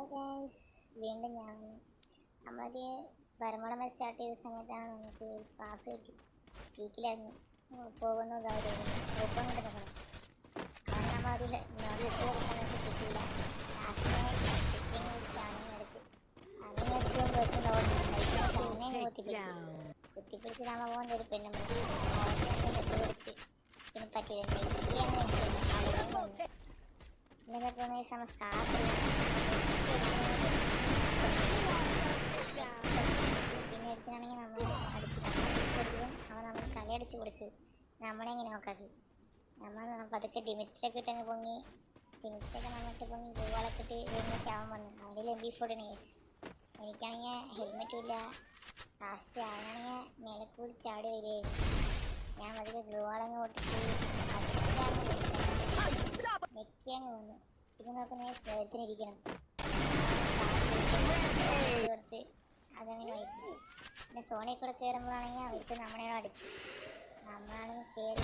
Hello guys, വീണ്ടും ഞാൻ നമ്മളൊരു പരമടമ സ്റ്റാർട്ട് ചെയ്ത സമയത്താണ് നമുക്ക് ഒരു സ്പാസ് കിട്ടി. പീക്കിലായിരുന്നു പോകുന്ന കാര്യമായിരുന്നു ഒപ്പം കൊണ്ട് നോക്കണം. അവൻ നമ്മളൊരു നോട്ട് കൊടുക്കാനൊക്കെ കിട്ടിയില്ല. കുത്തിപ്പിടിച്ച് നമ്മ പോകുന്ന ഒരു പെണ്ണും കൊടുത്ത് പിന്നെ പറ്റിയില്ല. ഇന്നത്തെ നമ്മൾ സ്കാർഫ് പിന്നെ എടുത്താണെങ്കിൽ നമ്മൾ അടിച്ചു അവൻ നമ്മൾ തലയടിച്ച് പൊടിച്ച് നമ്മളെ ഇങ്ങനെ നോക്കാക്കി. നമ്മൾ പതുക്കെ ഡിമിറ്റൊക്കെ ഇട്ടങ്ങ് പൊങ്ങി. ഡിമിറ്റൊക്കെ നമ്മളിട്ട് പൊങ്ങി ഗൂവാളൊക്കെ ഇട്ട് ചാവാൻ വന്നു. അവൻ്റെ MP40 എനിക്കാണെങ്കിൽ ഹെൽമെറ്റും ഇല്ല. ലാസ്റ്റ് അവനാണെങ്കിൽ മേലെ കൂടി ചാടി വരികയായിരുന്നു. ഞാൻ പതുക്കെ ഗൂവാളങ്ങ് പൊട്ടിച്ച് നെക്കിയങ്ങ് വന്നു. പിന്നെ നോക്കുന്ന സ്നേഹത്തിനിരിക്കണം കൊടുത്ത് അതങ്ങനെ വയ്പ്പിച്ചു. പിന്നെ സോണിൽ കൂടെ കയറുമ്പോഴാണെങ്കിൽ അവർക്ക് നമ്മളെയാണ് അടിച്ചു. നമ്മളാണെങ്കിൽ കയറി